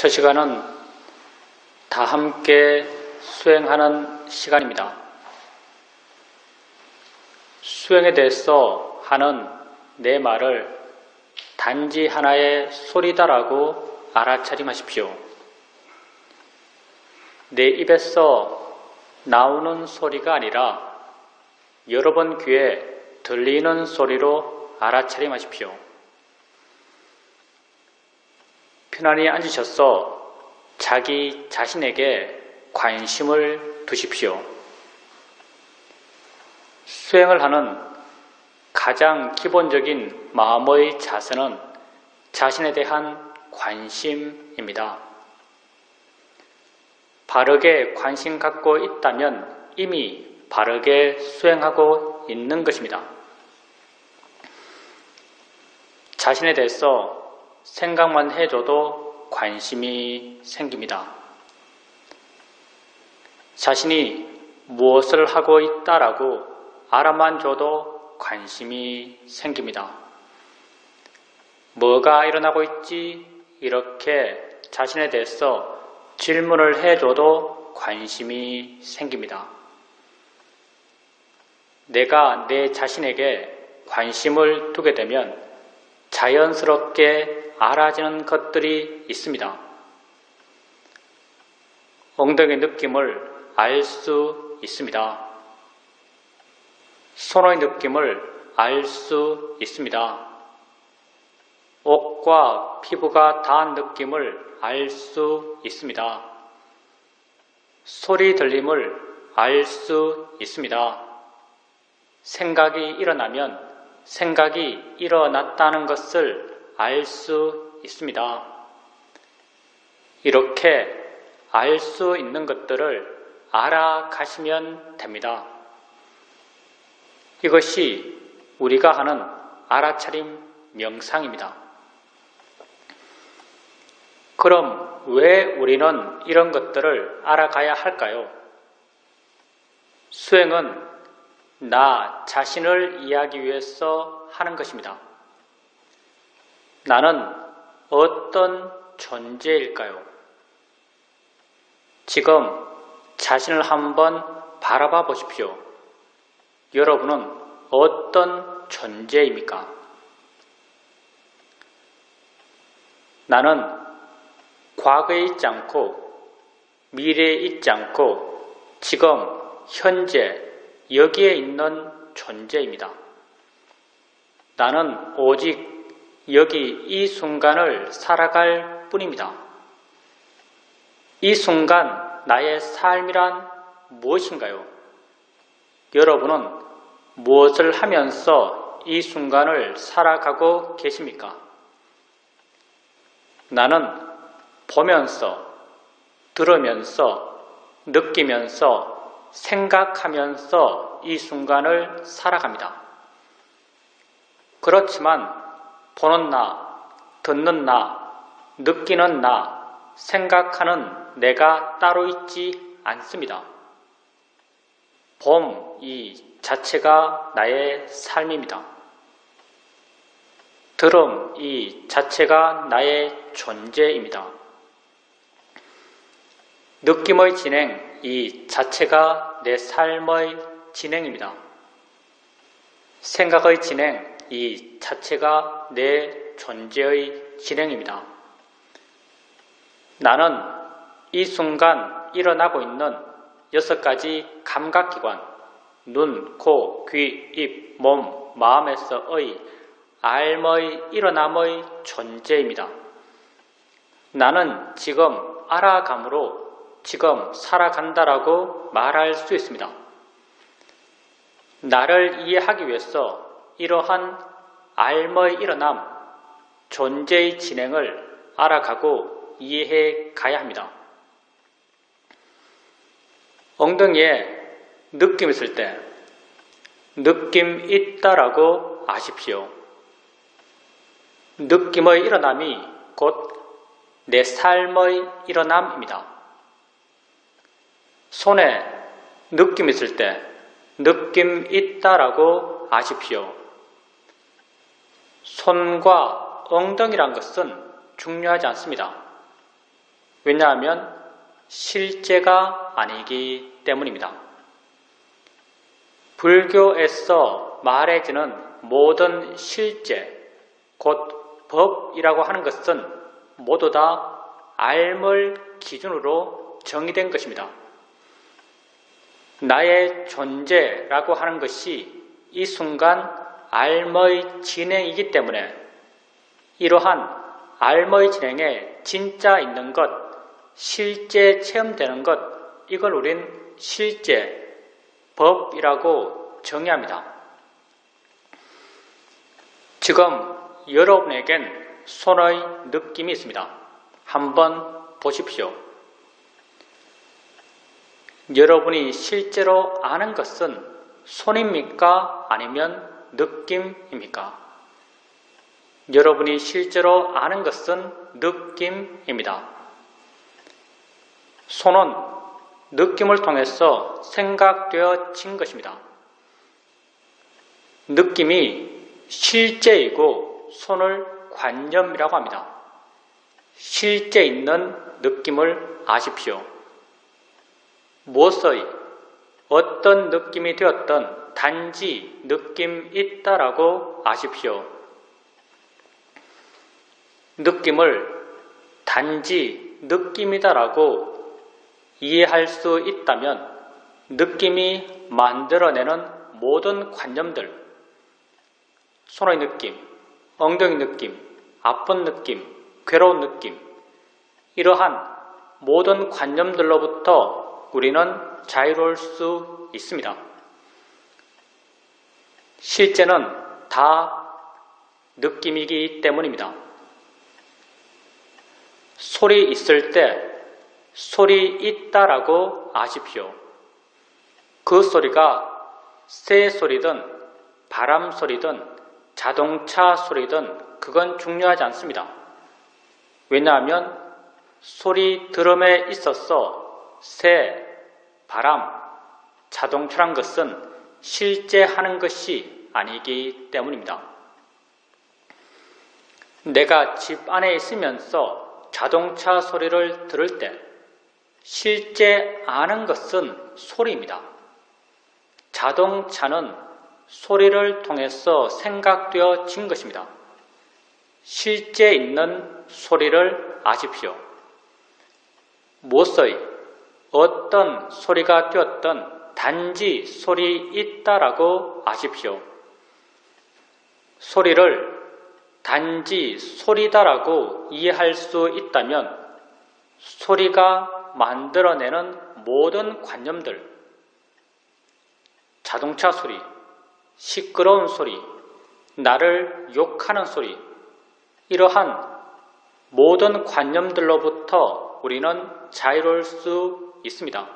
첫 시간은 다 함께 수행하는 시간입니다. 수행에 대해서 하는 내 말을 단지 하나의 소리다라고 알아차림하십시오. 내 입에서 나오는 소리가 아니라 여러분 귀에 들리는 소리로 알아차림하십시오. 편안히 앉으셔서 자기 자신에게 관심을 두십시오. 수행을 하는 가장 기본적인 마음의 자세는 자신에 대한 관심입니다. 바르게 관심 갖고 있다면 이미 바르게 수행하고 있는 것입니다. 자신에 대해서 생각만 해줘도 관심이 생깁니다. 자신이 무엇을 하고 있다라고 알아만 줘도 관심이 생깁니다. 뭐가 일어나고 있지? 이렇게 자신에 대해서 질문을 해줘도 관심이 생깁니다. 내가 내 자신에게 관심을 두게 되면 자연스럽게 알아지는 것들이 있습니다. 엉덩이 느낌을 알 수 있습니다. 손의 느낌을 알 수 있습니다. 옷과 피부가 닿은 느낌을 알 수 있습니다. 소리 들림을 알 수 있습니다. 생각이 일어나면 생각이 일어났다는 것을 알 수 있습니다. 이렇게 알 수 있는 것들을 알아가시면 됩니다. 이것이 우리가 하는 알아차림 명상입니다. 그럼 왜 우리는 이런 것들을 알아가야 할까요? 수행은 나 자신을 이해하기 위해서 하는 것입니다. 나는 어떤 존재일까요? 지금 자신을 한번 바라봐 보십시오. 여러분은 어떤 존재입니까? 나는 과거에 있지 않고 미래에 있지 않고 지금 현재 여기에 있는 존재입니다. 나는 오직 여기 이 순간을 살아갈 뿐입니다. 이 순간 나의 삶이란 무엇인가요? 여러분은 무엇을 하면서 이 순간을 살아가고 계십니까? 나는 보면서, 들으면서, 느끼면서, 생각하면서 이 순간을 살아갑니다. 그렇지만 보는 나, 듣는 나, 느끼는 나, 생각하는 내가 따로 있지 않습니다. 봄 이 자체가 나의 삶입니다. 들음 이 자체가 나의 존재입니다. 느낌의 진행 이 자체가 내 삶의 진행입니다. 생각의 진행 이 자체가 내 존재의 진행입니다. 나는 이 순간 일어나고 있는 6가지 감각기관, 눈, 코, 귀, 입, 몸, 마음에서의 알의 일어남의 존재입니다. 나는 지금 알아감으로 지금 살아간다라고 말할 수 있습니다. 나를 이해하기 위해서 이러한 알의 일어남, 존재의 진행을 알아가고 이해해 가야 합니다. 엉덩이에 느낌 있을 때 느낌 있다라고 아십시오. 느낌의 일어남이 곧 내 삶의 일어남입니다. 손에 느낌 있을 때 느낌 있다라고 아십시오. 손과 엉덩이란 것은 중요하지 않습니다. 왜냐하면 실제가 아니기 때문입니다. 불교에서 말해지는 모든 실제, 곧 법이라고 하는 것은 모두 다 알물 기준으로 정의된 것입니다. 나의 존재라고 하는 것이 이 순간 알의 진행이기 때문에 이러한 알의 진행에 진짜 있는 것, 실제 체험되는 것, 이걸 우린 실제, 법이라고 정의합니다. 지금 여러분에겐 손의 느낌이 있습니다. 한번 보십시오. 여러분이 실제로 아는 것은 손입니까? 아니면 느낌입니까? 여러분이 실제로 아는 것은 느낌입니다. 손은 느낌을 통해서 생각되어진 것입니다. 느낌이 실제이고 손을 관념이라고 합니다. 실제 있는 느낌을 아십시오. 무엇의 어떤 느낌이 되었던 단지 느낌 있다라고 아십시오. 느낌을 단지 느낌이다라고 이해할 수 있다면 느낌이 만들어내는 모든 관념들, 손의 느낌, 엉덩이 느낌, 아픈 느낌, 괴로운 느낌, 이러한 모든 관념들로부터 우리는 자유로울 수 있습니다. 실제는 다 느낌이기 때문입니다. 소리 있을 때 소리 있다라고 아십시오. 그 소리가 새 소리든 바람 소리든 자동차 소리든 그건 중요하지 않습니다. 왜냐하면 소리 들음에 있어서 새, 바람, 자동차란 것은 실제 하는 것이 아니기 때문입니다. 내가 집 안에 있으면서 자동차 소리를 들을 때 실제 아는 것은 소리입니다. 자동차는 소리를 통해서 생각되어진 것입니다. 실제 있는 소리를 아십시오. 무엇의 어떤 소리가 되었던 단지 소리 있다라고 아십시오. 소리를 단지 소리다라고 이해할 수 있다면 소리가 만들어내는 모든 관념들, 자동차 소리, 시끄러운 소리, 나를 욕하는 소리, 이러한 모든 관념들로부터 우리는 자유로울 수 있습니다.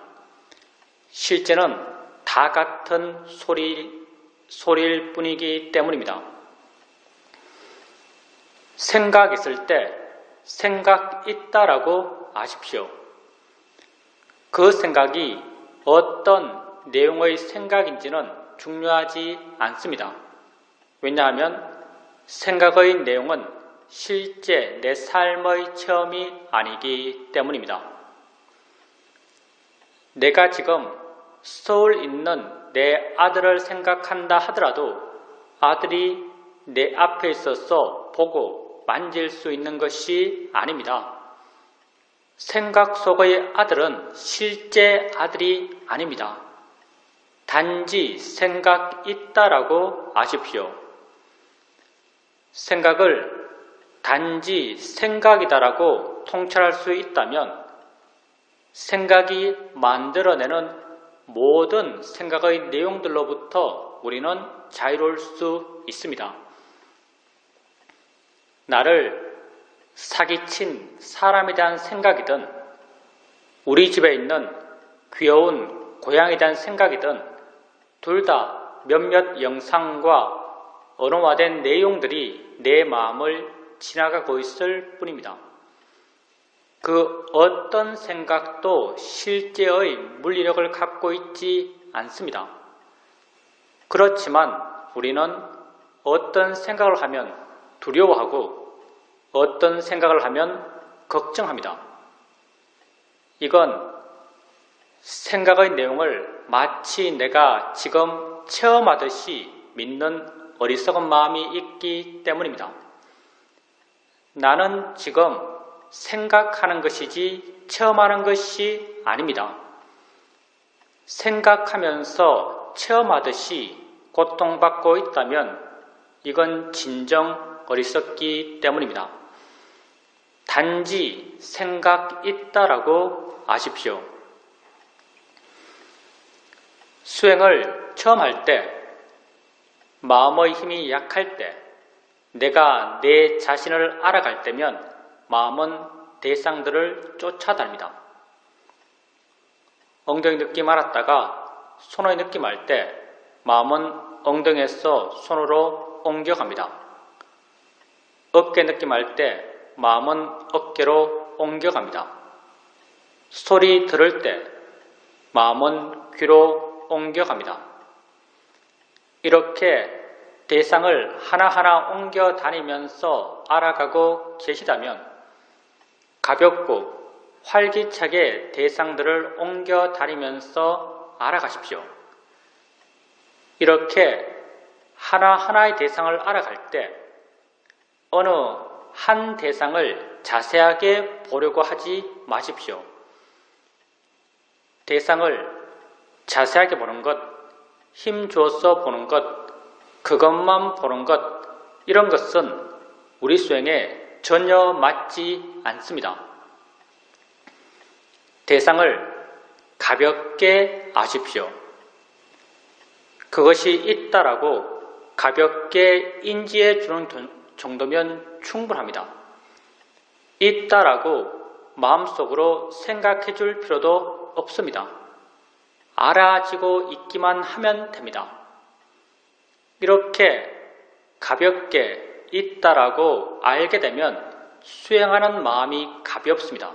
실제는 다 같은 소리일 뿐이기 때문입니다. 생각 있을 때 생각 있다라고 아십시오. 그 생각이 어떤 내용의 생각인지는 중요하지 않습니다. 왜냐하면 생각의 내용은 실제 내 삶의 체험이 아니기 때문입니다. 내가 지금 서울 있는 내 아들을 생각한다 하더라도 아들이 내 앞에 있어서 보고 만질 수 있는 것이 아닙니다. 생각 속의 아들은 실제 아들이 아닙니다. 단지 생각 있다라고 아십시오. 생각을 단지 생각이다라고 통찰할 수 있다면 생각이 만들어내는 모든 생각의 내용들로부터 우리는 자유로울 수 있습니다. 나를 사기친 사람에 대한 생각이든 우리 집에 있는 귀여운 고양이에 대한 생각이든 둘 다 몇몇 영상과 언어화된 내용들이 내 마음을 지나가고 있을 뿐입니다. 그 어떤 생각도 실제의 물리력을 갖고 있지 않습니다. 그렇지만 우리는 어떤 생각을 하면 두려워하고 어떤 생각을 하면 걱정합니다. 이건 생각의 내용을 마치 내가 지금 체험하듯이 믿는 어리석은 마음이 있기 때문입니다. 나는 지금 생각하는 것이지 체험하는 것이 아닙니다. 생각하면서 체험하듯이 고통받고 있다면 이건 진정 어리석기 때문입니다. 단지 생각 있다라고 아십시오. 수행을 처음 할 때, 마음의 힘이 약할 때, 내가 내 자신을 알아갈 때면 마음은 대상들을 쫓아다닙니다. 엉덩이 느낌 알았다가 손의 느낌 알 때 마음은 엉덩이에서 손으로 옮겨갑니다. 어깨 느낌 알 때 마음은 어깨로 옮겨갑니다. 소리 들을 때 마음은 귀로 옮겨갑니다. 이렇게 대상을 하나하나 옮겨 다니면서 알아가고 계시다면 가볍고 활기차게 대상들을 옮겨 다니면서 알아가십시오. 이렇게 하나하나의 대상을 알아갈 때 어느 한 대상을 자세하게 보려고 하지 마십시오. 대상을 자세하게 보는 것, 힘 주어서 보는 것, 그것만 보는 것, 이런 것은 우리 수행에 전혀 맞지 않습니다. 대상을 가볍게 아십시오. 그것이 있다라고 가볍게 인지해 주는 정도면 충분합니다. 있다라고 마음속으로 생각해 줄 필요도 없습니다. 알아지고 있기만 하면 됩니다. 이렇게 가볍게 있다라고 알게 되면 수행하는 마음이 가볍습니다.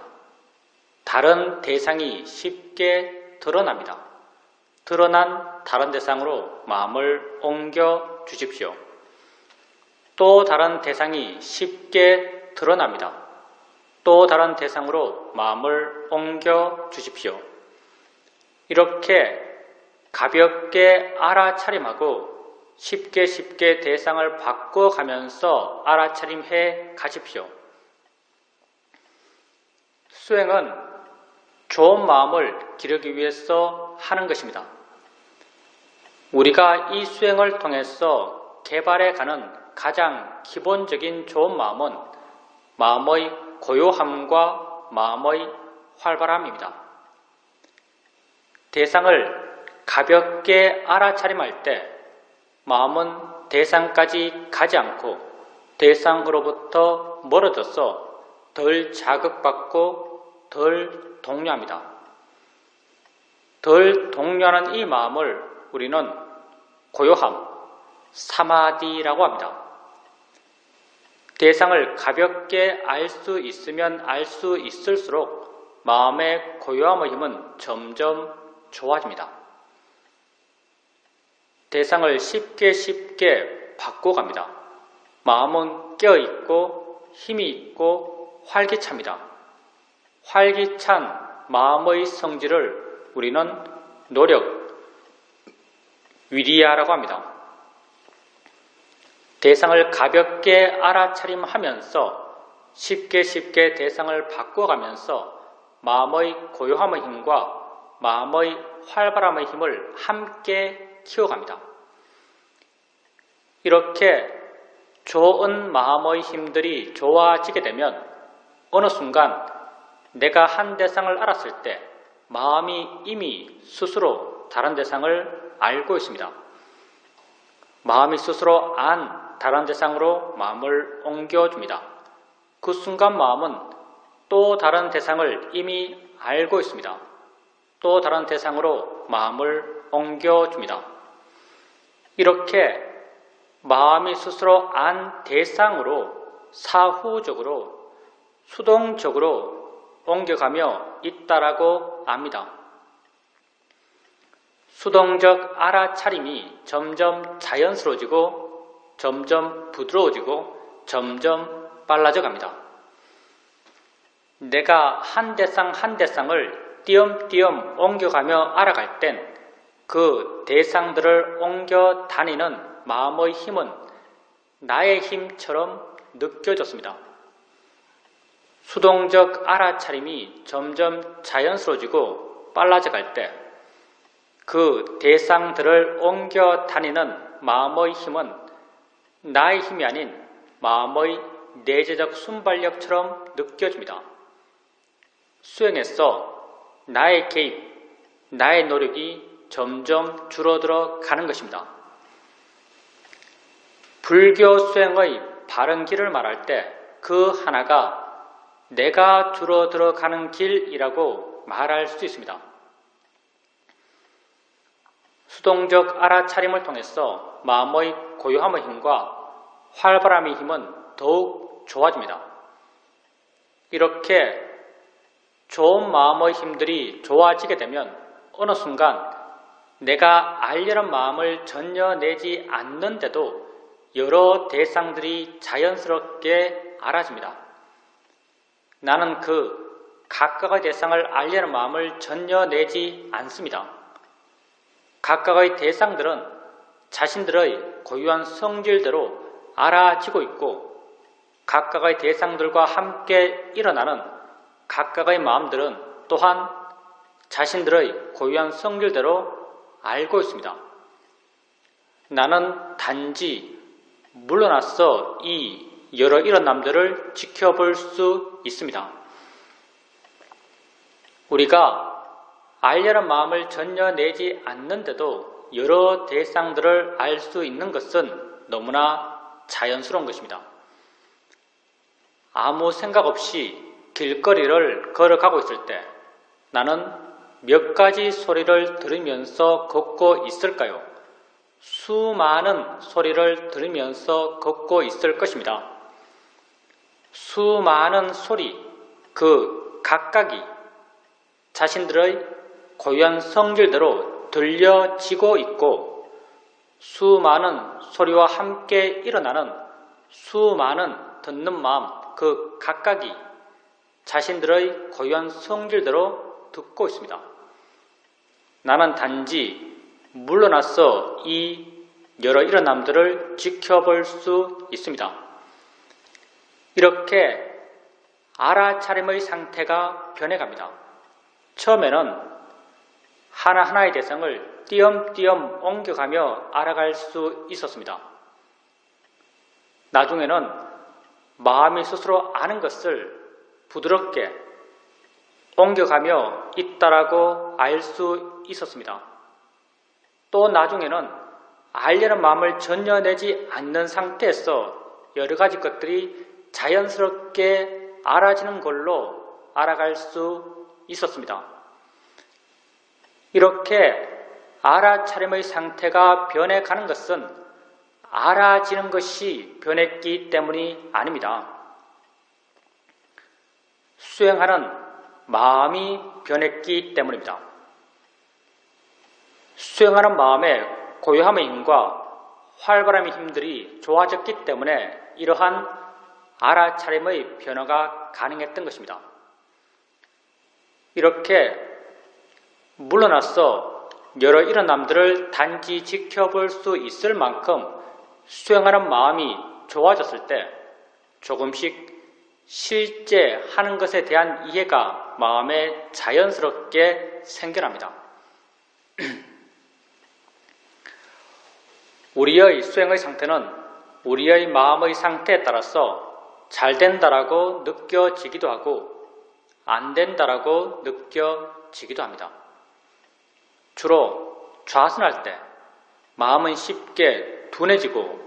다른 대상이 쉽게 드러납니다. 드러난 다른 대상으로 마음을 옮겨 주십시오. 또 다른 대상이 쉽게 드러납니다. 또 다른 대상으로 마음을 옮겨 주십시오. 이렇게 가볍게 알아차림하고 쉽게 대상을 바꿔가면서 알아차림해 가십시오. 수행은 좋은 마음을 기르기 위해서 하는 것입니다. 우리가 이 수행을 통해서 개발해가는 가장 기본적인 좋은 마음은 마음의 고요함과 마음의 활발함입니다. 대상을 가볍게 알아차림할 때 마음은 대상까지 가지 않고 대상으로부터 멀어져서 덜 자극받고 덜 동요합니다. 덜 동요하는 이 마음을 우리는 고요함, 사마디라고 합니다. 대상을 가볍게 알 수 있으면 알 수 있을수록 마음의 고요함의 힘은 점점 좋아집니다. 대상을 쉽게 바꿔갑니다. 마음은 깨어있고 힘이 있고 활기찹니다. 활기찬 마음의 성질을 우리는 노력, 위리야라고 합니다. 대상을 가볍게 알아차림하면서 쉽게 대상을 바꿔가면서 마음의 고요함의 힘과 마음의 활발함의 힘을 함께 키워갑니다. 이렇게 좋은 마음의 힘들이 좋아지게 되면 어느 순간 내가 한 대상을 알았을 때 마음이 이미 스스로 다른 대상을 알고 있습니다. 마음이 스스로 안 다른 대상으로 마음을 옮겨줍니다. 그 순간 마음은 또 다른 대상을 이미 알고 있습니다. 또 다른 대상으로 마음을 옮겨줍니다. 이렇게 마음이 스스로 안 대상으로 사후적으로 수동적으로 옮겨가며 있다라고 압니다. 수동적 알아차림이 점점 자연스러워지고 점점 부드러워지고 점점 빨라져 갑니다. 내가 한 대상 한 대상을 띄엄띄엄 옮겨가며 알아갈 땐 그 대상들을 옮겨 다니는 마음의 힘은 나의 힘처럼 느껴졌습니다. 수동적 알아차림이 점점 자연스러워지고 빨라져 갈 때 그 대상들을 옮겨 다니는 마음의 힘은 나의 힘이 아닌 마음의 내재적 순발력처럼 느껴집니다. 수행에서 나의 개입, 나의 노력이 점점 줄어들어 가는 것입니다. 불교 수행의 바른 길을 말할 때 그 하나가 내가 줄어들어 가는 길이라고 말할 수 있습니다. 수동적 알아차림을 통해서 마음의 고요함의 힘과 활발함의 힘은 더욱 좋아집니다. 이렇게 좋은 마음의 힘들이 좋아지게 되면 어느 순간 내가 알려는 마음을 전혀 내지 않는데도 여러 대상들이 자연스럽게 알아집니다. 나는 그 각각의 대상을 알려는 마음을 전혀 내지 않습니다. 각각의 대상들은 자신들의 고유한 성질대로 알아지고 있고 각각의 대상들과 함께 일어나는 각각의 마음들은 또한 자신들의 고유한 성질대로 알고 있습니다. 나는 단지 물러나서 이 여러 일어남들을 지켜볼 수 있습니다. 우리가 알려는 마음을 전혀 내지 않는데도 여러 대상들을 알 수 있는 것은 너무나 자연스러운 것입니다. 아무 생각 없이 길거리를 걸어가고 있을 때 나는 몇 가지 소리를 들으면서 걷고 있을까요? 수많은 소리를 들으면서 걷고 있을 것입니다. 수많은 소리, 그 각각이 자신들의 고유한 성질대로 들려지고 있고 수많은 소리와 함께 일어나는 수많은 듣는 마음, 그 각각이 자신들의 고유한 성질대로 듣고 있습니다. 나는 단지 물러나서 이 여러 일어남들을 지켜볼 수 있습니다. 이렇게 알아차림의 상태가 변해갑니다. 처음에는 하나하나의 대상을 띄엄띄엄 옮겨가며 알아갈 수 있었습니다. 나중에는 마음이 스스로 아는 것을 부드럽게 옮겨가며 있다라고 알 수 있었습니다. 또 나중에는 알려는 마음을 전혀 내지 않는 상태에서 여러 가지 것들이 자연스럽게 알아지는 걸로 알아갈 수 있었습니다. 이렇게 알아차림의 상태가 변해가는 것은 알아지는 것이 변했기 때문이 아닙니다. 수행하는 마음이 변했기 때문입니다. 수행하는 마음의 고요함의 힘과 활발함의 힘들이 좋아졌기 때문에 이러한 알아차림의 변화가 가능했던 것입니다. 이렇게 물러나서 여러 일어남들을 단지 지켜볼 수 있을 만큼 수행하는 마음이 좋아졌을 때 조금씩 실제 하는 것에 대한 이해가 마음에 자연스럽게 생겨납니다. 우리의 수행의 상태는 우리의 마음의 상태에 따라서 잘 된다라고 느껴지기도 하고 안 된다라고 느껴지기도 합니다. 주로 좌선할 때 마음은 쉽게 둔해지고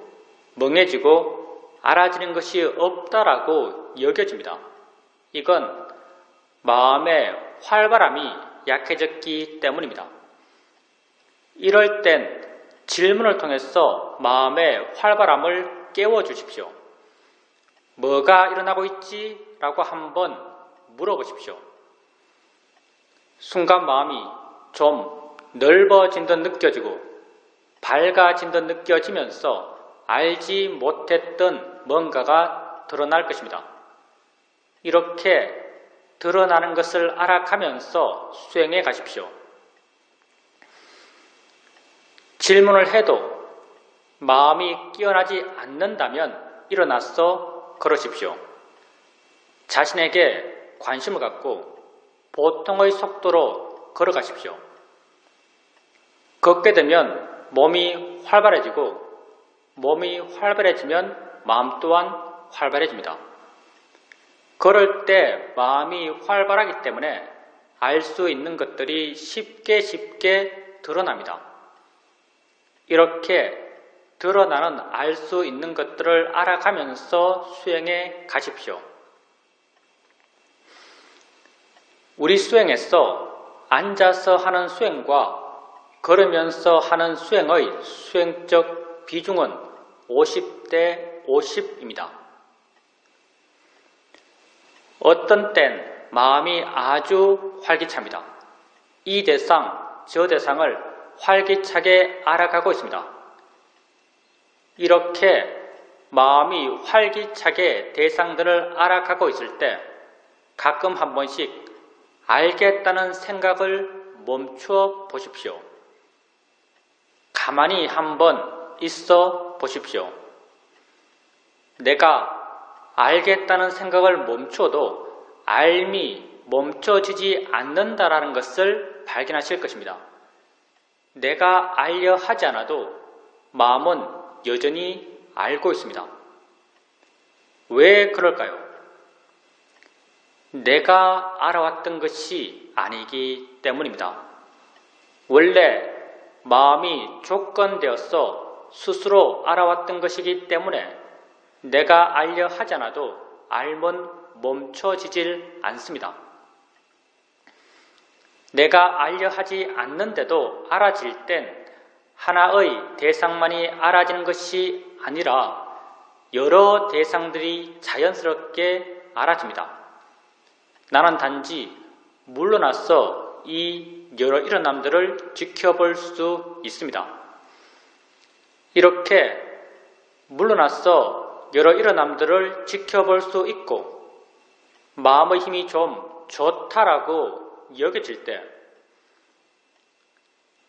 멍해지고 알아지는 것이 없다라고 여겨집니다. 이건 마음의 활발함이 약해졌기 때문입니다. 이럴 땐 질문을 통해서 마음의 활발함을 깨워주십시오. 뭐가 일어나고 있지? 라고 한번 물어보십시오. 순간 마음이 좀 넓어진 듯 느껴지고 밝아진 듯 느껴지면서 알지 못했던 뭔가가 드러날 것입니다. 이렇게 드러나는 것을 알아가면서 수행해 가십시오. 질문을 해도 마음이 깨어나지 않는다면 일어나서 걸으십시오. 자신에게 관심을 갖고 보통의 속도로 걸어가십시오. 걷게 되면 몸이 활발해지고 몸이 활발해지면 마음 또한 활발해집니다. 걸을 때 마음이 활발하기 때문에 알 수 있는 것들이 쉽게 드러납니다. 이렇게 드러나는 알 수 있는 것들을 알아가면서 수행해 가십시오. 우리 수행에서 앉아서 하는 수행과 걸으면서 하는 수행의 수행적 비중은 50대 50입니다. 어떤 땐 마음이 아주 활기찹니다. 이 대상, 저 대상을 활기차게 알아가고 있습니다. 이렇게 마음이 활기차게 대상들을 알아가고 있을 때 가끔 한 번씩 알겠다는 생각을 멈추어 보십시오. 가만히 한번 있어 보십시오. 내가 알겠다는 생각을 멈춰도 알미 멈춰지지 않는다라는 것을 발견하실 것입니다. 내가 알려 하지 않아도 마음은 여전히 알고 있습니다. 왜 그럴까요? 내가 알아왔던 것이 아니기 때문입니다. 원래 마음이 조건되어서 스스로 알아왔던 것이기 때문에 내가 알려 하지 않아도 알면 멈춰지질 않습니다. 내가 알려 하지 않는데도 알아질 땐 하나의 대상만이 알아지는 것이 아니라 여러 대상들이 자연스럽게 알아집니다. 나는 단지 물러나서 이 여러 일어남들을 지켜볼 수 있습니다. 이렇게 물러나서 여러 일어남들을 지켜볼 수 있고 마음의 힘이 좀 좋다라고 여겨질 때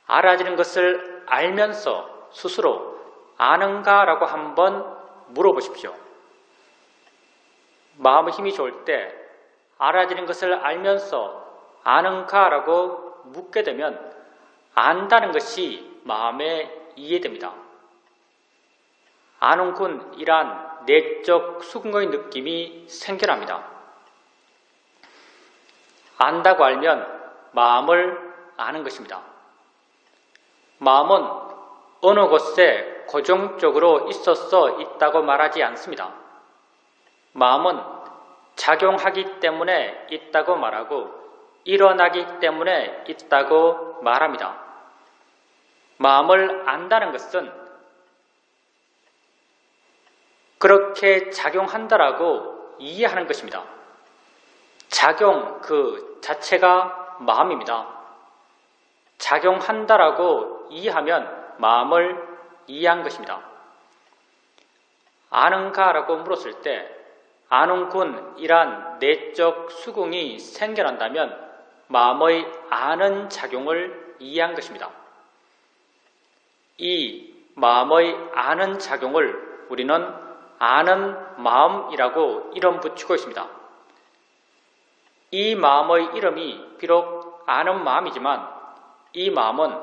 알아지는 것을 알면서 스스로 아는가라고 한번 물어보십시오. 마음의 힘이 좋을 때 알아지는 것을 알면서 아는가라고 묻게 되면 안다는 것이 마음에 이해됩니다. 아는군 이란 내적 수긍의 느낌이 생겨납니다. 안다고 알면 마음을 아는 것입니다. 마음은 어느 곳에 고정적으로 있어서 있다고 말하지 않습니다. 마음은 작용하기 때문에 있다고 말하고 일어나기 때문에 있다고 말합니다. 마음을 안다는 것은 그렇게 작용한다라고 이해하는 것입니다. 작용 그 자체가 마음입니다. 작용한다라고 이해하면 마음을 이해한 것입니다. 아는가라고 물었을 때 아는군 이란 내적 수긍이 생겨난다면 마음의 아는 작용을 이해한 것입니다. 이 마음의 아는 작용을 우리는 아는 마음이라고 이름 붙이고 있습니다. 이 마음의 이름이 비록 아는 마음이지만 이 마음은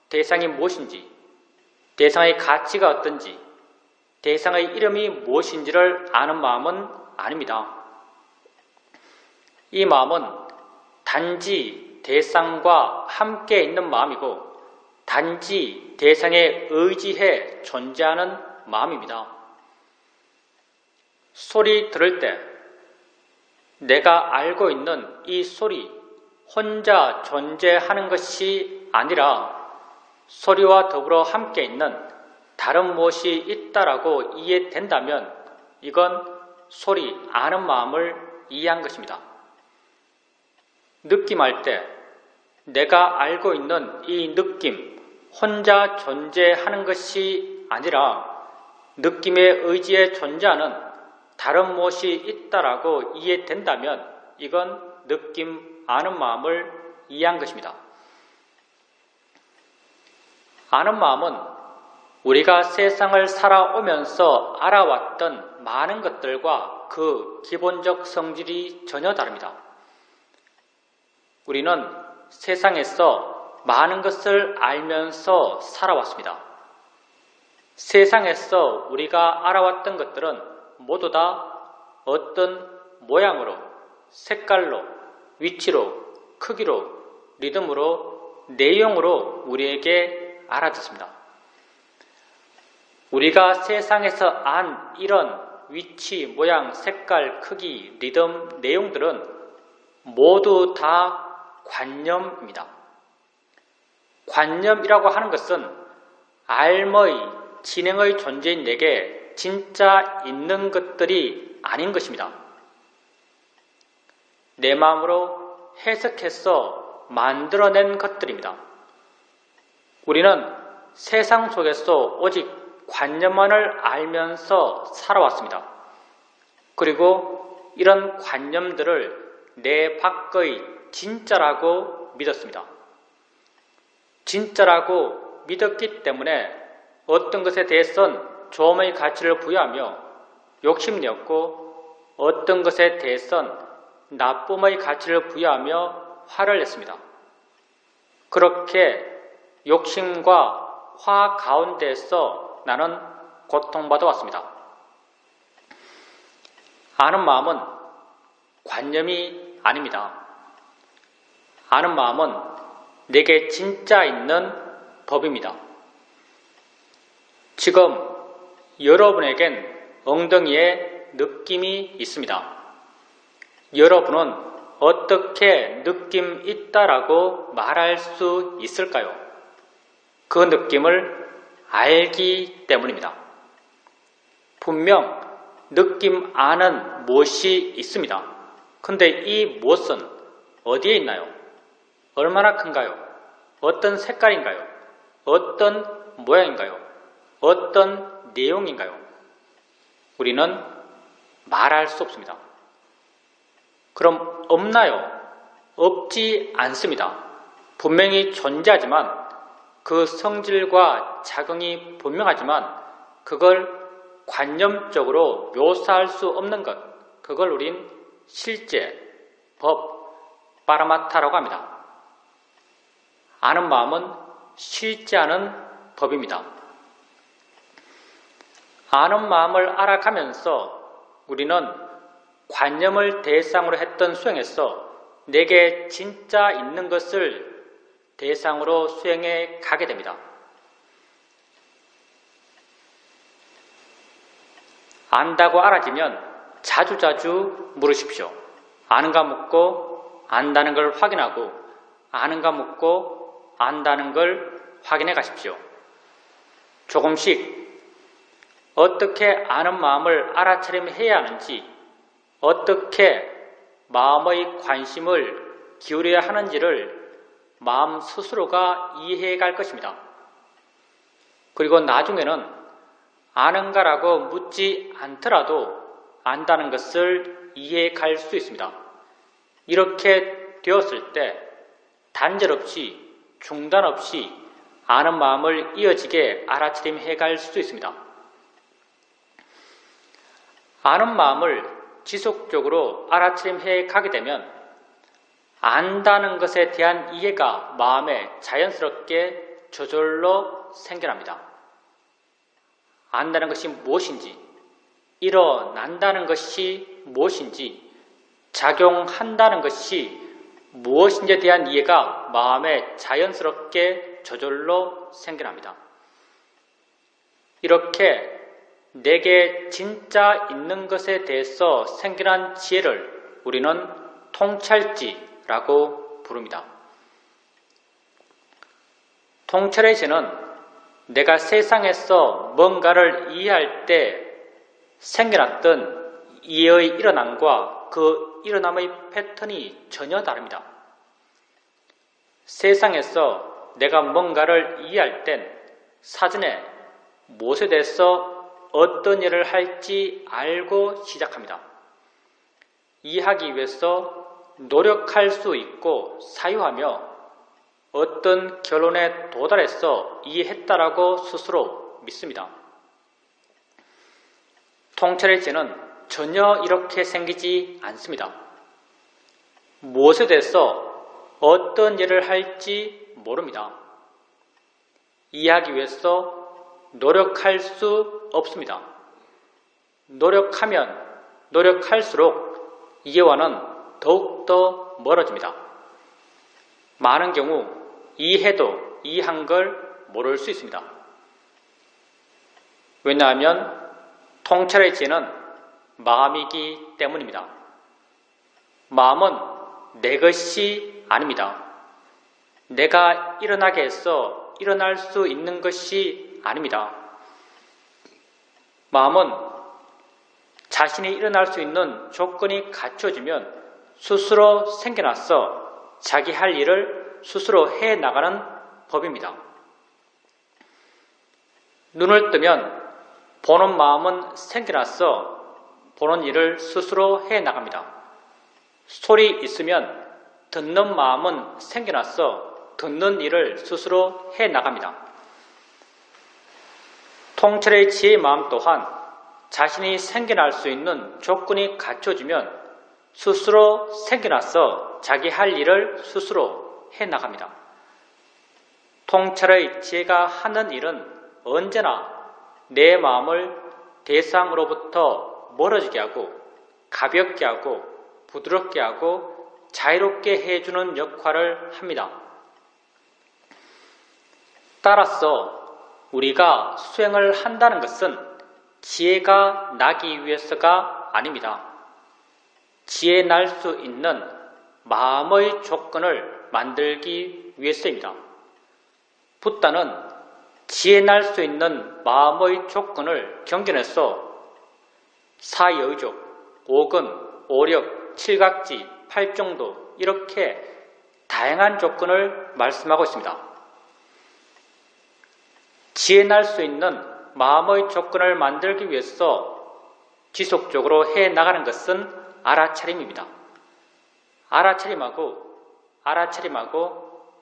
대상이 무엇인지, 대상의 가치가 어떤지, 대상의 이름이 무엇인지를 아는 마음은 아닙니다. 이 마음은 단지 대상과 함께 있는 마음이고 단지 대상에 의지해 존재하는 마음입니다. 소리 들을 때 내가 알고 있는 이 소리 혼자 존재하는 것이 아니라 소리와 더불어 함께 있는 다른 무엇이 있다라고 이해된다면 이건 소리 아는 마음을 이해한 것입니다. 느낌할 때 내가 알고 있는 이 느낌 혼자 존재하는 것이 아니라 느낌에 의지해 존재하는 다른 무엇이 있다라고 이해된다면 이건 느낌, 아는 마음을 이해한 것입니다. 아는 마음은 우리가 세상을 살아오면서 알아왔던 많은 것들과 그 기본적 성질이 전혀 다릅니다. 우리는 세상에서 많은 것을 알면서 살아왔습니다. 세상에서 우리가 알아왔던 것들은 모두 다 어떤 모양으로, 색깔로, 위치로, 크기로, 리듬으로, 내용으로 우리에게 알아졌습니다. 우리가 세상에서 안 이런 위치, 모양, 색깔, 크기, 리듬, 내용들은 모두 다 관념입니다. 관념이라고 하는 것은 알의, 진행의 존재인 내게 진짜 있는 것들이 아닌 것입니다. 내 마음으로 해석해서 만들어낸 것들입니다. 우리는 세상 속에서 오직 관념만을 알면서 살아왔습니다. 그리고 이런 관념들을 내 밖의 진짜라고 믿었습니다. 진짜라고 믿었기 때문에 어떤 것에 대해서는 조음의 가치를 부여하며 욕심내었고 어떤 것에 대해서는 나쁨의 가치를 부여하며 화를 냈습니다. 그렇게 욕심과 화 가운데서 나는 고통받아 왔습니다. 아는 마음은 관념이 아닙니다. 아는 마음은 내게 진짜 있는 법입니다. 지금 여러분에겐 엉덩이에 느낌이 있습니다. 여러분은 어떻게 느낌 있다라고 말할 수 있을까요? 그 느낌을 알기 때문입니다. 분명 느낌 아는 못이 있습니다. 근데 이 못은 어디에 있나요? 얼마나 큰가요? 어떤 색깔인가요? 어떤 모양인가요? 어떤 내용인가요? 우리는 말할 수 없습니다. 그럼 없나요? 없지 않습니다. 분명히 존재하지만 그 성질과 작용이 분명하지만 그걸 관념적으로 묘사할 수 없는 것, 그걸 우린 실제, 법, 파라마타라고 합니다. 아는 마음은 실제하는 법입니다. 아는 마음을 알아가면서 우리는 관념을 대상으로 했던 수행에서 내게 진짜 있는 것을 대상으로 수행해 가게 됩니다. 안다고 알아지면 자주자주 물으십시오. 아는가 묻고 안다는 걸 확인하고 아는가 묻고 안다는 걸 확인해 가십시오. 조금씩 어떻게 아는 마음을 알아차림해야 하는지 어떻게 마음의 관심을 기울여야 하는지를 마음 스스로가 이해해 갈 것입니다. 그리고 나중에는 아는가라고 묻지 않더라도 안다는 것을 이해해 갈 수 있습니다. 이렇게 되었을 때 단절 없이 중단 없이 아는 마음을 이어지게 알아차림해 갈 수 있습니다. 아는 마음을 지속적으로 알아차림해 가게 되면 안다는 것에 대한 이해가 마음에 자연스럽게 저절로 생겨납니다. 안다는 것이 무엇인지, 일어난다는 것이 무엇인지, 작용한다는 것이 무엇인지에 대한 이해가 마음에 자연스럽게 저절로 생겨납니다. 이렇게 내게 진짜 있는 것에 대해서 생겨난 지혜를 우리는 통찰지라고 부릅니다. 통찰의 지는 내가 세상에서 뭔가를 이해할 때 생겨났던 이해의 일어남과 그 일어남의 패턴이 전혀 다릅니다. 세상에서 내가 뭔가를 이해할 땐 사전에 무엇에 대해서 어떤 일을 할지 알고 시작합니다. 이해하기 위해서 노력할 수 있고 사유하며 어떤 결론에 도달해서 이해했다라고 스스로 믿습니다. 통찰의 지혜는 전혀 이렇게 생기지 않습니다. 무엇에 대해서 어떤 일을 할지 모릅니다. 이해하기 위해서 노력할 수 없습니다. 노력하면 노력할수록 이해와는 더욱더 멀어집니다. 많은 경우 이해해도 이해한 걸 모를 수 있습니다. 왜냐하면 통찰의 지혜는 마음이기 때문입니다. 마음은 내 것이 아닙니다. 내가 일어나게 해서 일어날 수 있는 것이 아닙니다. 마음은 자신이 일어날 수 있는 조건이 갖춰지면 스스로 생겨나서 자기 할 일을 스스로 해나가는 법입니다. 눈을 뜨면 보는 마음은 생겨나서 보는 일을 스스로 해나갑니다. 소리 있으면 듣는 마음은 생겨나서 듣는 일을 스스로 해나갑니다. 통찰의 지혜의 마음 또한 자신이 생겨날 수 있는 조건이 갖춰지면 스스로 생겨나서 자기 할 일을 스스로 해나갑니다. 통찰의 지혜가 하는 일은 언제나 내 마음을 대상으로부터 멀어지게 하고 가볍게 하고 부드럽게 하고 자유롭게 해주는 역할을 합니다. 따라서 우리가 수행을 한다는 것은 지혜가 나기 위해서가 아닙니다. 지혜 날 수 있는 마음의 조건을 만들기 위해서입니다. 붓다는 지혜 날 수 있는 마음의 조건을 경전해서 사의의족, 오근, 오력, 칠각지, 팔정도 이렇게 다양한 조건을 말씀하고 있습니다. 지혜 날 수 있는 마음의 조건을 만들기 위해서 지속적으로 해나가는 것은 알아차림입니다.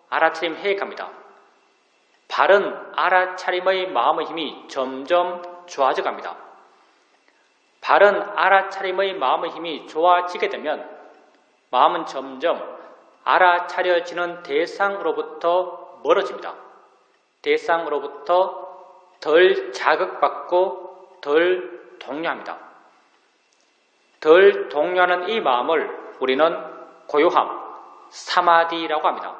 알아차림 해갑니다. 바른 알아차림의 마음의 힘이 점점 좋아져 갑니다. 바른 알아차림의 마음의 힘이 좋아지게 되면 마음은 점점 알아차려지는 대상으로부터 멀어집니다. 대상으로부터 덜 자극받고 덜 동요합니다. 덜 동요하는 이 마음을 우리는 고요함, 사마디라고 합니다.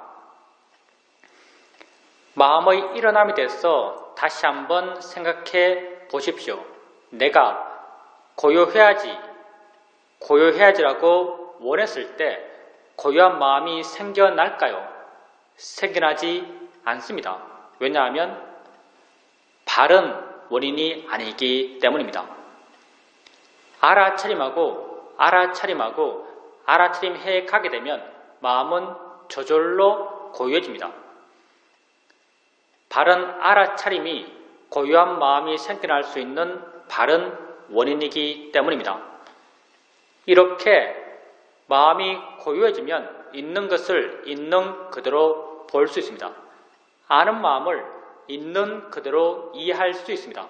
마음의 일어남에 대해서 다시 한번 생각해 보십시오. 내가 고요해야지라고 원했을 때 고요한 마음이 생겨날까요? 생겨나지 않습니다. 왜냐하면 바른 원인이 아니기 때문입니다. 알아차림해 가게 되면 마음은 저절로 고요해집니다. 바른 알아차림이 고요한 마음이 생겨날 수 있는 바른 원인이기 때문입니다. 이렇게 마음이 고요해지면 있는 것을 있는 그대로 볼 수 있습니다. 아는 마음을 있는 그대로 이해할 수 있습니다.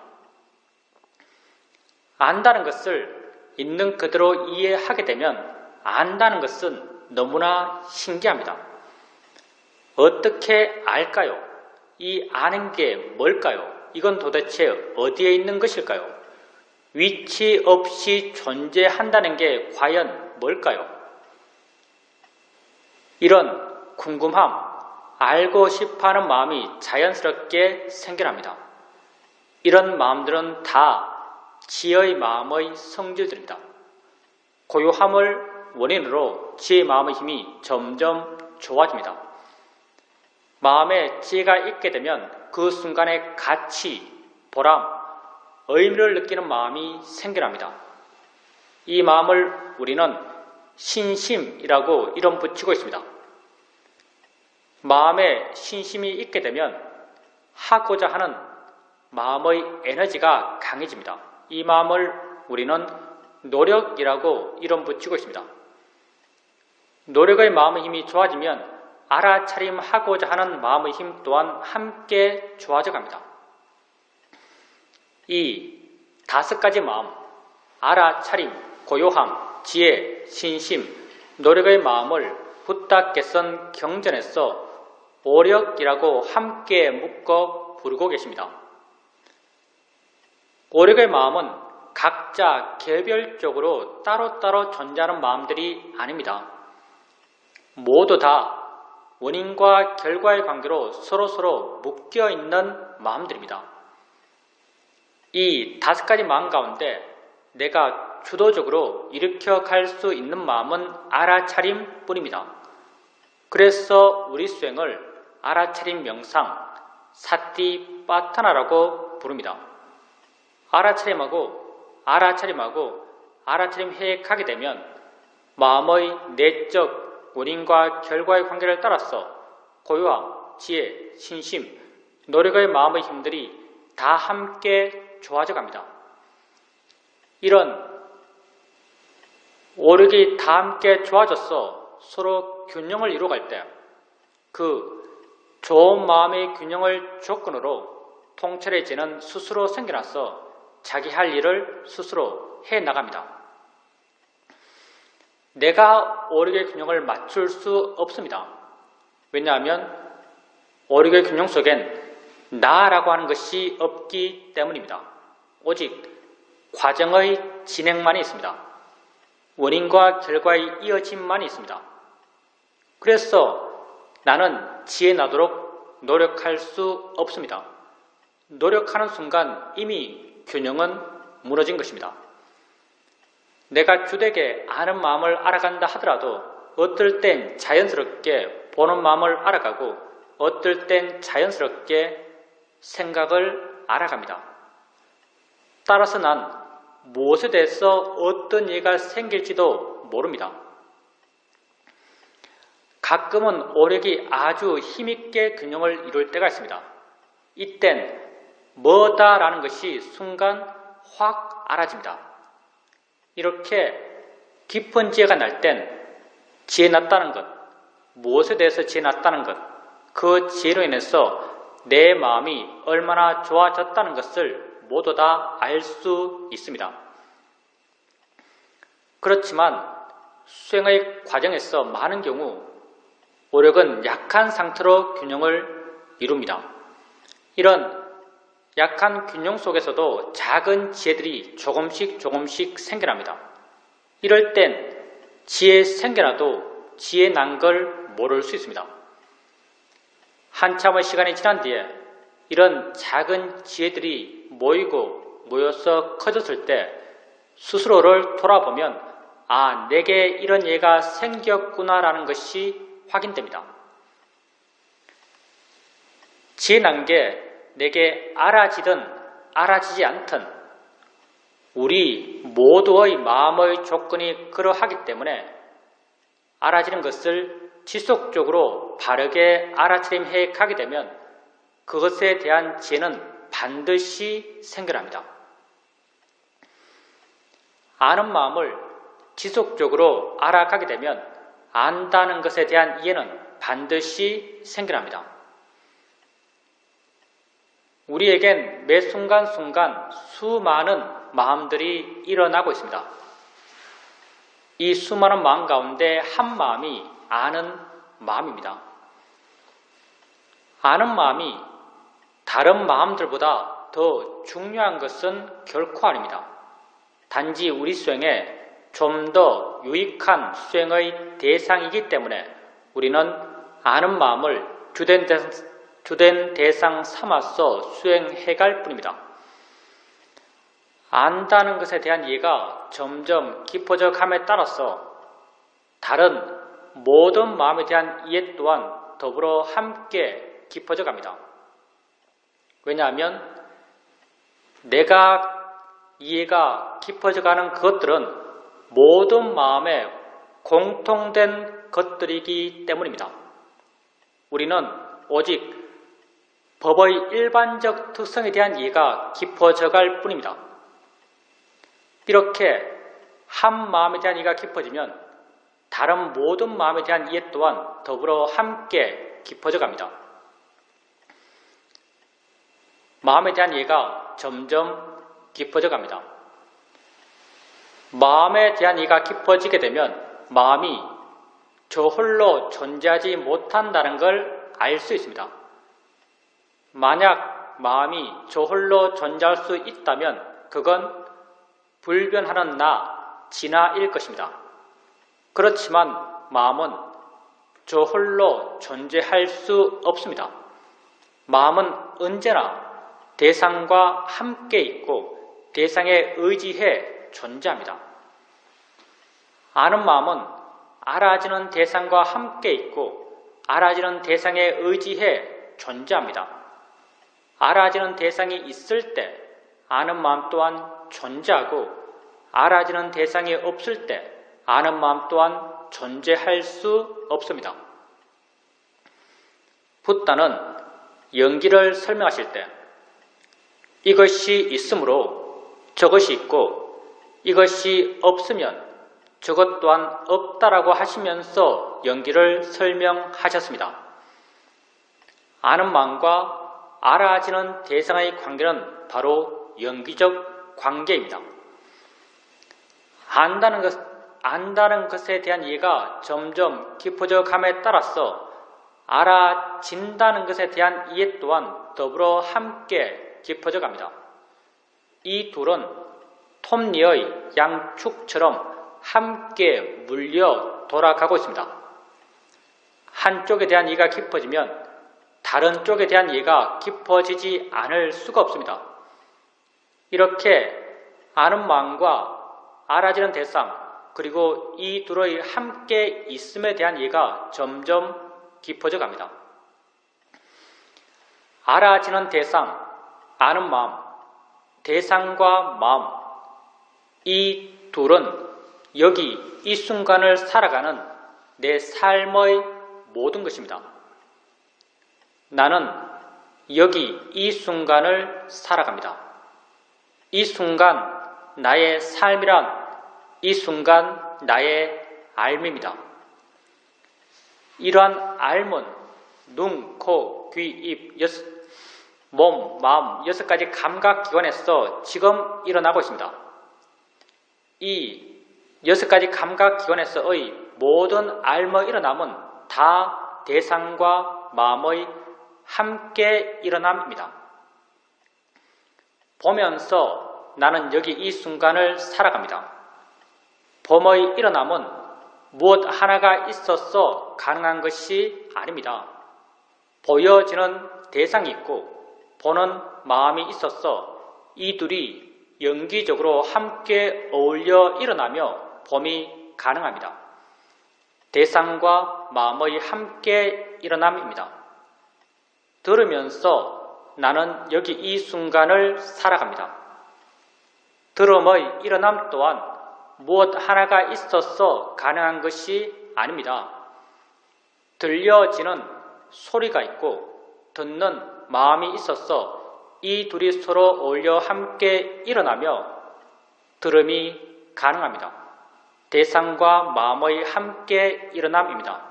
안다는 것을 있는 그대로 이해하게 되면 안다는 것은 너무나 신기합니다. 어떻게 알까요? 이 아는 게 뭘까요? 이건 도대체 어디에 있는 것일까요? 위치 없이 존재한다는 게 과연 뭘까요? 이런 궁금함, 알고 싶어하는 마음이 자연스럽게 생겨납니다. 이런 마음들은 다 지혜의 마음의 성질들입니다. 고요함을 원인으로 지혜의 마음의 힘이 점점 좋아집니다. 마음에 지혜가 있게 되면 그 순간에 가치, 보람, 의미를 느끼는 마음이 생겨납니다. 이 마음을 우리는 신심이라고 이름 붙이고 있습니다. 마음에 신심이 있게 되면 하고자 하는 마음의 에너지가 강해집니다. 이 마음을 우리는 노력이라고 이름 붙이고 있습니다. 노력의 마음의 힘이 좋아지면 알아차림하고자 하는 마음의 힘 또한 함께 좋아져 갑니다. 이 5가지 마음, 알아차림, 고요함, 지혜, 신심, 노력의 마음을 부탁개선 경전에서 오력이라고 함께 묶어 부르고 계십니다. 오력의 마음은 각자 개별적으로 따로따로 존재하는 마음들이 아닙니다. 모두 다 원인과 결과의 관계로 서로서로 묶여있는 마음들입니다. 이 5가지 마음 가운데 내가 주도적으로 일으켜 갈 수 있는 마음은 알아차림 뿐입니다. 그래서 우리 수행을 알아차림 명상, 사티파타나라고 부릅니다. 알아차림하고 알아차림 해액하게 되면 마음의 내적 원인과 결과의 관계를 따라서 고요함, 지혜, 신심, 노력의 마음의 힘들이 다 함께 좋아져 갑니다. 이런 오력이 다 함께 좋아져서 서로 균형을 이루어갈 때 그 좋은 마음의 균형을 조건으로 통찰해지는 스스로 생겨나서 자기 할 일을 스스로 해나갑니다. 내가 오력의 균형을 맞출 수 없습니다. 왜냐하면 오력의 균형 속엔 나라고 하는 것이 없기 때문입니다. 오직 과정의 진행만이 있습니다. 원인과 결과의 이어짐만이 있습니다. 그래서 나는 지혜 나도록 노력할 수 없습니다. 노력하는 순간 이미 균형은 무너진 것입니다. 내가 주되게 아는 마음을 알아간다 하더라도 어떨 땐 자연스럽게 보는 마음을 알아가고 어떨 땐 자연스럽게 생각을 알아갑니다. 따라서 난 무엇에 대해서 어떤 이해가 생길지도 모릅니다. 가끔은 오력이 아주 힘있게 균형을 이룰 때가 있습니다. 이땐 뭐다라는 것이 순간 확 알아집니다. 이렇게 깊은 지혜가 날 땐 지혜 났다는 것, 무엇에 대해서 지혜 났다는 것, 그 지혜로 인해서 내 마음이 얼마나 좋아졌다는 것을 모두 다 알 수 있습니다. 그렇지만 수행의 과정에서 많은 경우 오력은 약한 상태로 균형을 이룹니다. 이런 약한 균형 속에서도 작은 지혜들이 조금씩 생겨납니다. 이럴 땐 지혜 생겨나도 지혜 난 걸 모를 수 있습니다. 한참의 시간이 지난 뒤에 이런 작은 지혜들이 모여서 커졌을 때 스스로를 돌아보면 내게 이런 예가 생겼구나라는 것이 확인됩니다. 지혜 난 게 내게 알아지든 알아지지 않든 우리 모두의 마음의 조건이 그러하기 때문에 알아지는 것을 지속적으로 바르게 알아차림해 가게 되면 그것에 대한 지혜는 반드시 생겨납니다. 아는 마음을 지속적으로 알아가게 되면 안다는 것에 대한 이해는 반드시 생겨납니다. 우리에겐 매 순간순간 수많은 마음들이 일어나고 있습니다. 이 수많은 마음 가운데 한 마음이 아는 마음입니다. 아는 마음이 다른 마음들보다 더 중요한 것은 결코 아닙니다. 단지 우리 수행에 좀 더 유익한 수행의 대상이기 때문에 우리는 아는 마음을 주된 대상 삼아서 수행해갈 뿐입니다. 안다는 것에 대한 이해가 점점 깊어져 감에 따라서 다른 모든 마음에 대한 이해 또한 더불어 함께 깊어져 갑니다. 왜냐하면 내가 이해가 깊어져 가는 그것들은 모든 마음에 공통된 것들이기 때문입니다. 우리는 오직 법의 일반적 특성에 대한 이해가 깊어져 갈 뿐입니다. 이렇게 한 마음에 대한 이해가 깊어지면 다른 모든 마음에 대한 이해 또한 더불어 함께 깊어져 갑니다. 마음에 대한 이해가 점점 깊어져 갑니다. 마음에 대한 이해가 깊어지게 되면 마음이 저 홀로 존재하지 못한다는 걸 알 수 있습니다. 만약 마음이 저 홀로 존재할 수 있다면 그건 불변하는 나, 진화일 것입니다. 그렇지만 마음은 저 홀로 존재할 수 없습니다. 마음은 언제나 대상과 함께 있고 대상에 의지해 존재합니다. 아는 마음은 알아지는 대상과 함께 있고 알아지는 대상에 의지해 존재합니다. 알아지는 대상이 있을 때 아는 마음 또한 존재하고 알아지는 대상이 없을 때 아는 마음 또한 존재할 수 없습니다. 붓다는 연기를 설명하실 때 이것이 있으므로 저것이 있고 이것이 없으면 저것 또한 없다라고 하시면서 연기를 설명하셨습니다. 아는 마음과 알아지는 대상의 관계는 바로 연기적 관계입니다. 안다는 것에 대한 이해가 점점 깊어져 감에 따라서 알아진다는 것에 대한 이해 또한 더불어 함께 깊어져 갑니다. 이 둘은 톱니의 양축처럼 함께 물려 돌아가고 있습니다. 한쪽에 대한 이해가 깊어지면 다른 쪽에 대한 이해가 깊어지지 않을 수가 없습니다. 이렇게 아는 마음과 알아지는 대상 그리고 이 둘의 함께 있음에 대한 이해가 점점 깊어져 갑니다. 알아지는 대상, 아는 마음, 대상과 마음 이 둘은 여기 이 순간을 살아가는 내 삶의 모든 것입니다. 나는 여기 이 순간을 살아갑니다. 이 순간 나의 삶이란 이 순간 나의 삶입니다. 이러한 삶은 눈, 코, 귀, 입, 몸, 마음 6가지 감각기관에서 지금 일어나고 있습니다. 이 6가지 감각기관에서의 모든 삶의 일어남은 다 대상과 마음의 함께 일어남입니다. 보면서 나는 여기 이 순간을 살아갑니다. 봄의 일어남은 무엇 하나가 있어서 가능한 것이 아닙니다. 보여지는 대상이 있고 보는 마음이 있어서 이 둘이 연기적으로 함께 어울려 일어나며 봄이 가능합니다. 대상과 마음의 함께 일어남입니다. 들으면서 나는 여기 이 순간을 살아갑니다. 들음의 일어남 또한 무엇 하나가 있어서 가능한 것이 아닙니다. 들려지는 소리가 있고 듣는 마음이 있어서 이 둘이 서로 어울려 함께 일어나며 들음이 가능합니다. 대상과 마음의 함께 일어남입니다.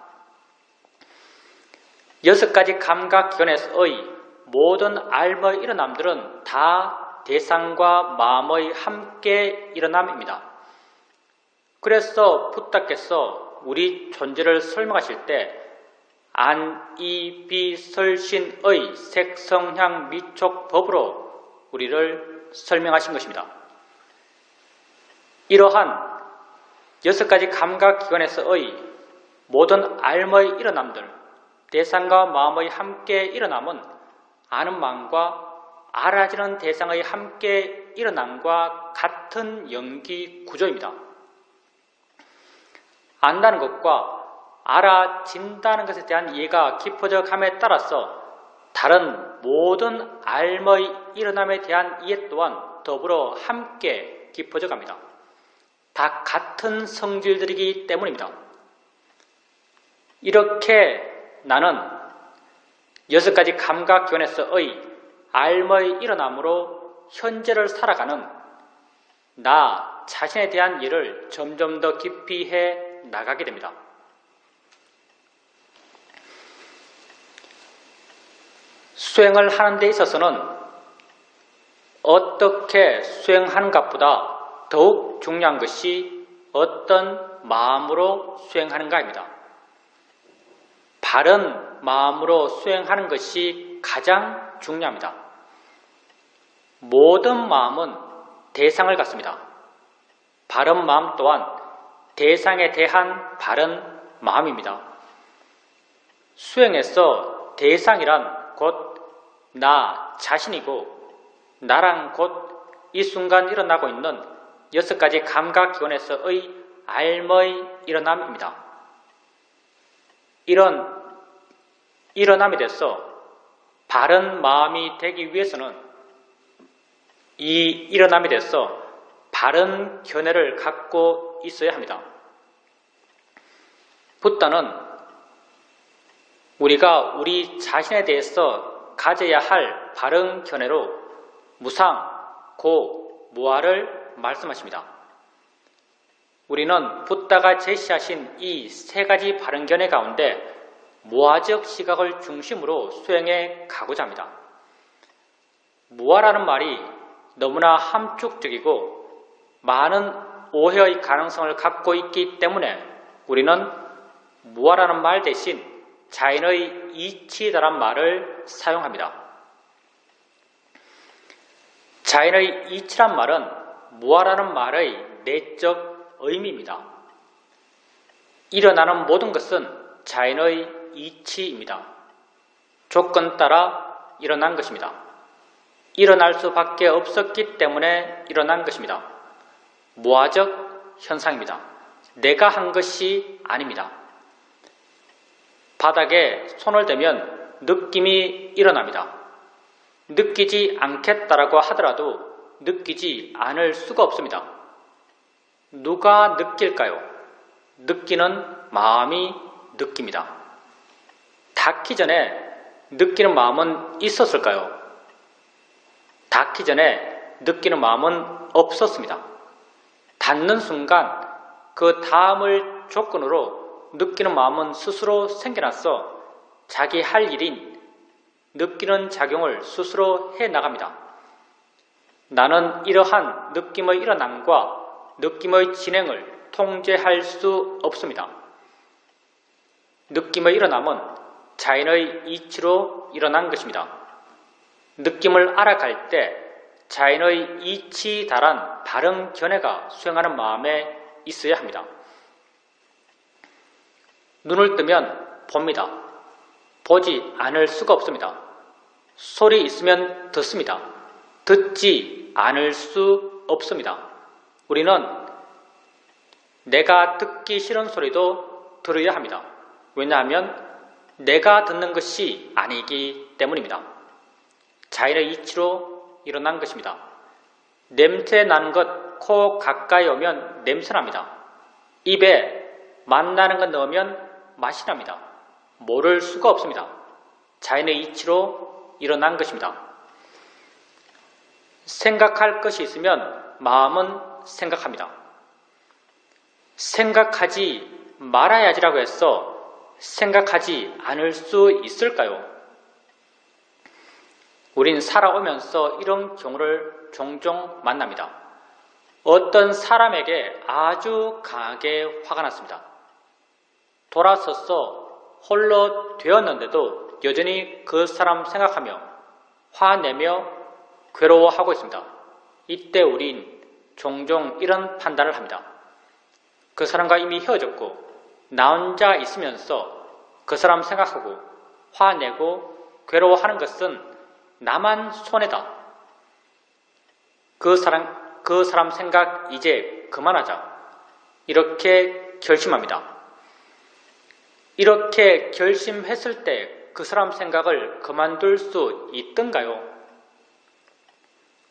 6가지 감각기관에서의 모든 삶의 일어남들은 다 대상과 마음의 함께 일어남입니다. 그래서 붓다께서 우리 존재를 설명하실 때 안, 이, 비, 설, 신의 색성향, 미촉, 법으로 우리를 설명하신 것입니다. 이러한 6가지 감각기관에서의 모든 삶의 일어남들, 대상과 마음의 함께 일어남은 아는 마음과 알아지는 대상의 함께 일어남과 같은 연기 구조입니다. 안다는 것과 알아진다는 것에 대한 이해가 깊어져 감에 따라서 다른 모든 삶의 일어남에 대한 이해 또한 더불어 함께 깊어져 갑니다. 다 같은 성질들이기 때문입니다. 이렇게 나는 6가지 감각기관에서의 삶의 일어남으로 현재를 살아가는 나 자신에 대한 일을 점점 더 깊이 해 나가게 됩니다. 수행을 하는 데 있어서는 어떻게 수행하는것보다 더욱 중요한 것이 어떤 마음으로 수행하는가입니다. 바른 마음으로 수행하는 것이 가장 중요합니다. 모든 마음은 대상을 갖습니다. 바른 마음 또한 대상에 대한 바른 마음입니다. 수행에서 대상이란 곧 나 자신이고 나랑 곧 이 순간 일어나고 있는 6가지 감각기관에서의 알머의 일어남입니다. 이런 일어남에 대해서 바른 마음이 되기 위해서는 이 일어남에 대해서 바른 견해를 갖고 있어야 합니다. 붓다는 우리가 우리 자신에 대해서 가져야 할 바른 견해로 무상, 고, 무아를 말씀하십니다. 우리는 붓다가 제시하신 이 3가지 바른 견해 가운데 무아적 시각을 중심으로 수행해 가고자 합니다. 무아라는 말이 너무나 함축적이고 많은 오해의 가능성을 갖고 있기 때문에 우리는 무아라는 말 대신 자연의 이치다란 말을 사용합니다. 자연의 이치란 말은 무아라는 말의 내적 의미입니다. 일어나는 모든 것은 자연의 이치입니다. 조건 따라 일어난 것입니다. 일어날 수밖에 없었기 때문에 일어난 것입니다. 무아적 현상입니다. 내가 한 것이 아닙니다. 바닥에 손을 대면 느낌이 일어납니다. 느끼지 않겠다라고 하더라도 느끼지 않을 수가 없습니다. 누가 느낄까요? 느끼는 마음이 느낍니다. 닿기 전에 느끼는 마음은 있었을까요? 닿기 전에 느끼는 마음은 없었습니다. 닿는 순간 그 다음을 조건으로 느끼는 마음은 스스로 생겨나서 자기 할 일인 느끼는 작용을 스스로 해나갑니다. 나는 이러한 느낌의 일어남과 느낌의 진행을 통제할 수 없습니다. 느낌의 일어남은 자연의 이치로 일어난 것입니다. 느낌을 알아갈 때 자연의 이치 달한 바른 견해가 수행하는 마음에 있어야 합니다. 눈을 뜨면 봅니다. 보지 않을 수가 없습니다. 소리 있으면 듣습니다. 듣지 않을 수 없습니다. 우리는 내가 듣기 싫은 소리도 들어야 합니다. 왜냐하면 내가 듣는 것이 아니기 때문입니다. 자연의 이치로 일어난 것입니다. 냄새 나는 것 코 가까이 오면 냄새 납니다. 입에 맛나는 것 넣으면 맛이 납니다. 모를 수가 없습니다. 자연의 이치로 일어난 것입니다. 생각할 것이 있으면 마음은 생각합니다. 생각하지 말아야지라고 해서 생각하지 않을 수 있을까요? 우린 살아오면서 이런 경우를 종종 만납니다. 어떤 사람에게 아주 강하게 화가 났습니다. 돌아서서 홀로 되었는데도 여전히 그 사람 생각하며 화내며 괴로워하고 있습니다. 이때 우린 종종 이런 판단을 합니다. 그 사람과 이미 헤어졌고 나 혼자 있으면서 그 사람 생각하고 화내고 괴로워하는 것은 나만 손해다. 그 사람 생각 이제 그만하자. 이렇게 결심합니다. 이렇게 결심했을 때 그 사람 생각을 그만둘 수 있던가요?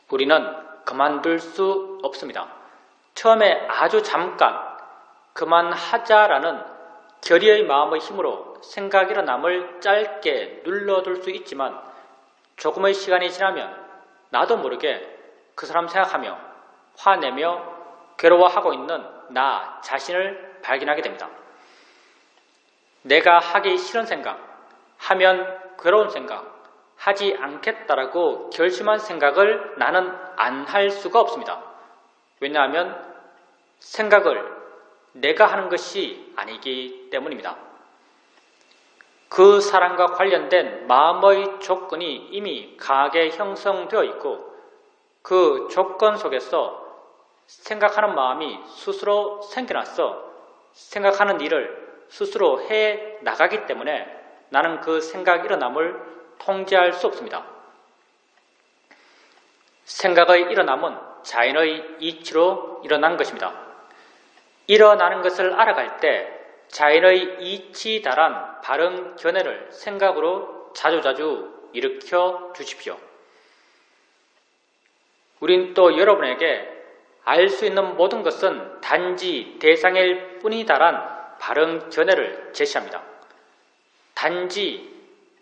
우리는 그만둘 수 없습니다. 처음에 아주 잠깐 그만하자라는 결의의 마음의 힘으로 생각 일어남을 짧게 눌러둘 수 있지만 조금의 시간이 지나면 나도 모르게 그 사람 생각하며 화내며 괴로워하고 있는 나 자신을 발견하게 됩니다. 내가 하기 싫은 생각, 하면 괴로운 생각, 하지 않겠다라고 결심한 생각을 나는 안 할 수가 없습니다. 왜냐하면 생각을 내가 하는 것이 아니기 때문입니다. 그 사람과 관련된 마음의 조건이 이미 강하게 형성되어 있고 그 조건 속에서 생각하는 마음이 스스로 생겨나서 생각하는 일을 스스로 해 나가기 때문에 나는 그 생각 일어남을 통제할 수 없습니다. 생각의 일어남은 자연의 이치로 일어난 것입니다. 일어나는 것을 알아갈 때 자연의 이치에 달한 바른 견해를 생각으로 자주자주 일으켜 주십시오. 우린 또 여러분에게 알 수 있는 모든 것은 단지 대상일 뿐이다란 바른 견해를 제시합니다. 단지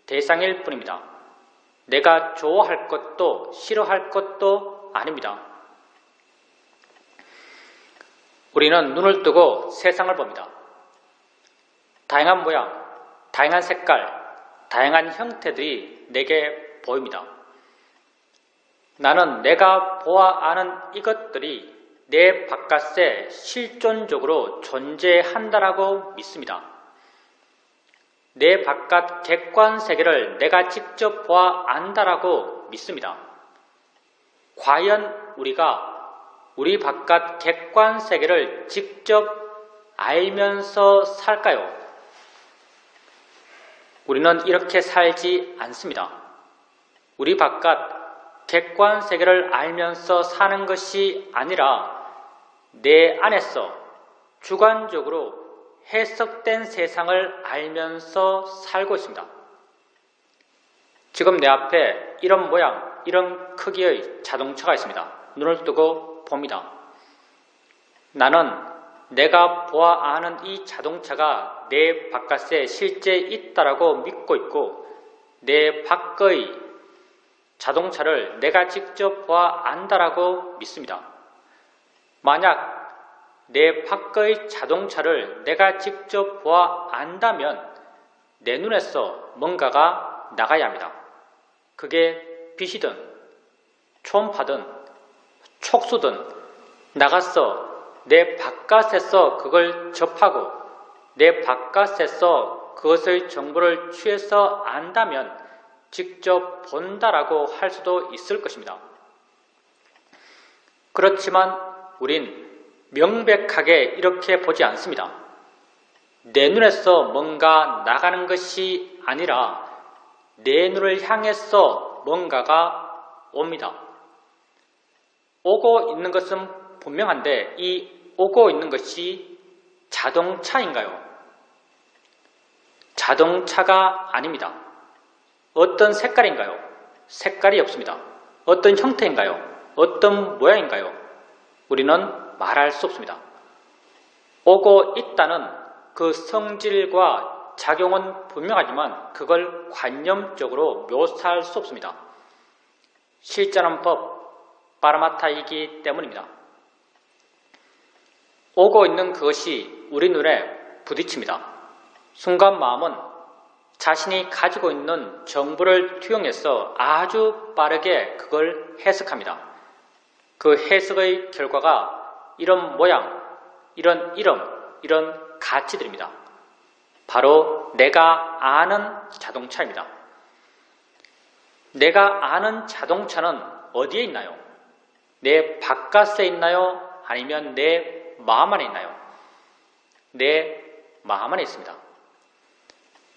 대상일 뿐입니다. 내가 좋아할 것도 싫어할 것도 아닙니다. 우리는 눈을 뜨고 세상을 봅니다. 다양한 모양, 다양한 색깔, 다양한 형태들이 내게 보입니다. 나는 내가 보아 아는 이것들이 내 바깥에 실존적으로 존재한다라고 믿습니다. 내 바깥 객관 세계를 내가 직접 보아 안다라고 믿습니다. 과연 우리가 우리 바깥 객관 세계를 직접 알면서 살까요? 우리는 이렇게 살지 않습니다. 우리 바깥 객관 세계를 알면서 사는 것이 아니라 내 안에서 주관적으로 해석된 세상을 알면서 살고 있습니다. 지금 내 앞에 이런 모양, 이런 크기의 자동차가 있습니다. 눈을 뜨고 봅니다. 나는 내가 보아 아는 이 자동차가 내 바깥에 실제 있다라고 믿고 있고 내 밖의 자동차를 내가 직접 보아 안다라고 믿습니다. 만약 내 밖의 자동차를 내가 직접 보아 안다면 내 눈에서 뭔가가 나가야 합니다. 그게 빛이든 초음파든 촉수든 나가서 내 바깥에서 그걸 접하고 내 바깥에서 그것의 정보를 취해서 안다면 직접 본다라고 할 수도 있을 것입니다. 그렇지만 우린 명백하게 이렇게 보지 않습니다. 내 눈에서 뭔가 나가는 것이 아니라 내 눈을 향해서 뭔가가 옵니다. 오고 있는 것은 분명한데 이 오고 있는 것이 자동차인가요? 자동차가 아닙니다. 어떤 색깔인가요? 색깔이 없습니다. 어떤 형태인가요? 어떤 모양인가요? 우리는 말할 수 없습니다. 오고 있다는 그 성질과 작용은 분명하지만 그걸 관념적으로 묘사할 수 없습니다. 실제는 법, 파라마타이기 때문입니다. 오고 있는 그것이 우리 눈에 부딪힙니다. 순간 마음은 자신이 가지고 있는 정보를 투영해서 아주 빠르게 그걸 해석합니다. 그 해석의 결과가 이런 모양, 이런 이름, 이런 가치들입니다. 바로 내가 아는 자동차입니다. 내가 아는 자동차는 어디에 있나요? 내 바깥에 있나요? 아니면 내 마음 안에 있나요? 내 마음 안에 있습니다.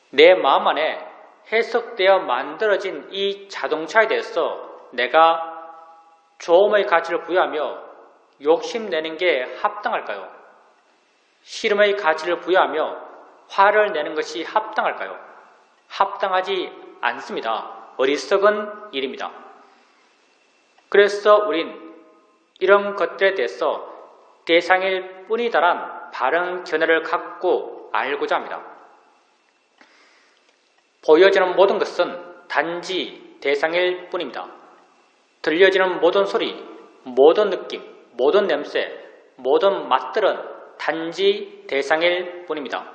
내 마음 안에 해석되어 만들어진 이 자동차에 대해서 내가 조음의 가치를 부여하며 욕심내는 게 합당할까요? 싫음의 가치를 부여하며 화를 내는 것이 합당할까요? 합당하지 않습니다. 어리석은 일입니다. 그래서 우린 이런 것들에 대해서 대상일 뿐이다란 바른 견해를 갖고 알고자 합니다. 보여지는 모든 것은 단지 대상일 뿐입니다. 들려지는 모든 소리, 모든 느낌, 모든 냄새, 모든 맛들은 단지 대상일 뿐입니다.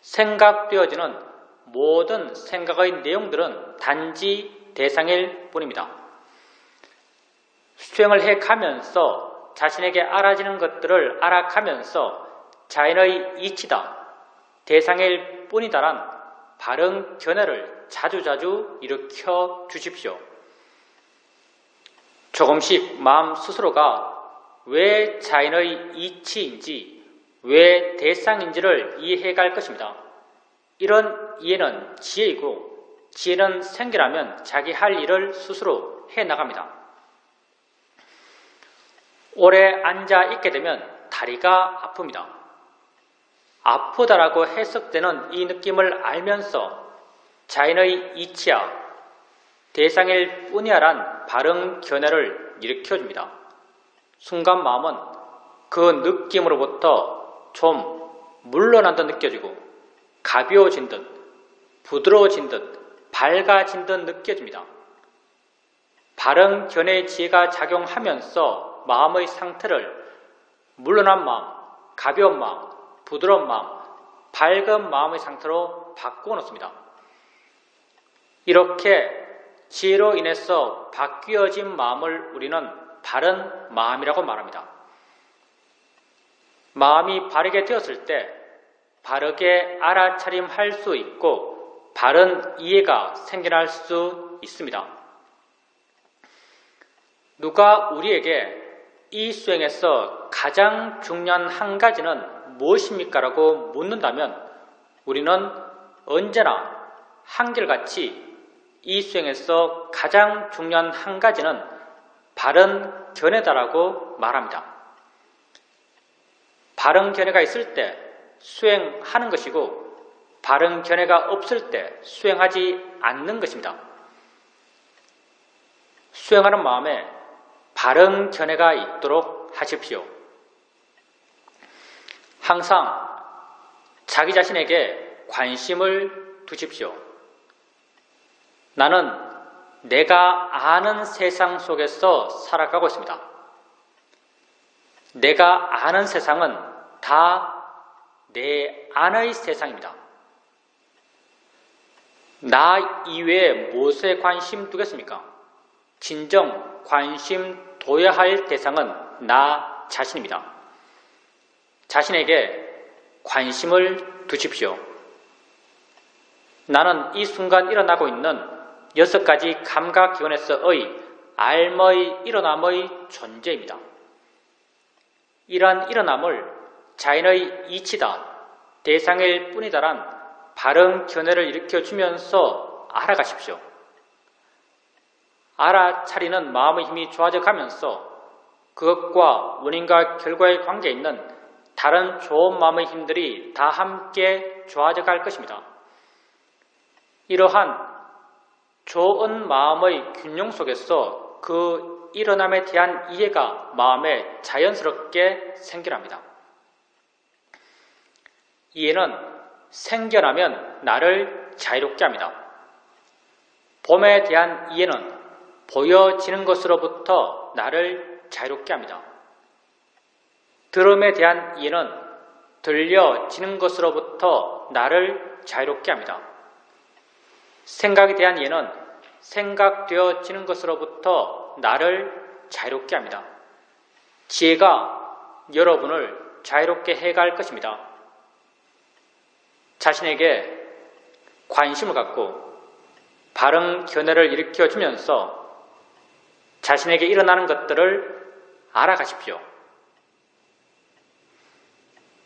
생각되어지는 모든 생각의 내용들은 단지 대상일 뿐입니다. 수행을 해가면서 자신에게 알아지는 것들을 알아가면서 자연의 이치다, 대상일 뿐이다란 바른 견해를 자주자주 일으켜 주십시오. 조금씩 마음 스스로가 왜 자연의 이치인지, 왜 대상인지를 이해해갈 것입니다. 이런 이해는 지혜이고, 지혜는 생겨나면 자기 할 일을 스스로 해나갑니다. 오래 앉아 있게 되면 다리가 아픕니다. 아프다라고 해석되는 이 느낌을 알면서 자연의 이치야, 대상일 뿐이야란 바른 견해를 일으켜줍니다. 순간 마음은 그 느낌으로부터 좀 물러난 듯 느껴지고 가벼워진 듯, 부드러워진 듯, 밝아진 듯 느껴집니다. 바른 견해의 지혜가 작용하면서 마음의 상태를 물러난 마음, 가벼운 마음, 부드러운 마음, 밝은 마음의 상태로 바꾸어 놓습니다. 이렇게 지혜로 인해서 바뀌어진 마음을 우리는 바른 마음이라고 말합니다. 마음이 바르게 되었을 때 바르게 알아차림할 수 있고 바른 이해가 생겨날 수 있습니다. 누가 우리에게 이 수행에서 가장 중요한 한 가지는 무엇입니까? 라고 묻는다면 우리는 언제나 한결같이 이 수행에서 가장 중요한 한 가지는 바른 견해다라고 말합니다. 바른 견해가 있을 때 수행하는 것이고 바른 견해가 없을 때 수행하지 않는 것입니다. 수행하는 마음에 바른 견해가 있도록 하십시오. 항상 자기 자신에게 관심을 두십시오. 나는 내가 아는 세상 속에서 살아가고 있습니다. 내가 아는 세상은 다 내 안의 세상입니다. 나 이외에 무엇에 관심 두겠습니까? 진정 관심 둬야 할 대상은 나 자신입니다. 자신에게 관심을 두십시오. 나는 이 순간 일어나고 있는 6가지 감각 기원에서의 알머의 일어남의 존재입니다. 이러한 일어남을 자연의 이치다, 대상일 뿐이다란 바른 견해를 일으켜주면서 알아가십시오. 알아차리는 마음의 힘이 좋아져 가면서 그것과 원인과 결과의 관계에 있는 다른 좋은 마음의 힘들이 다 함께 좋아져 갈 것입니다. 이러한 좋은 마음의 균형 속에서 그 일어남에 대한 이해가 마음에 자연스럽게 생겨납니다. 이해는 생겨나면 나를 자유롭게 합니다. 봄에 대한 이해는 보여지는 것으로부터 나를 자유롭게 합니다. 들음에 대한 이해는 들려지는 것으로부터 나를 자유롭게 합니다. 생각에 대한 이해는 생각되어지는 것으로부터 나를 자유롭게 합니다. 지혜가 여러분을 자유롭게 해갈 것입니다. 자신에게 관심을 갖고 바른 견해를 일으켜주면서 자신에게 일어나는 것들을 알아가십시오.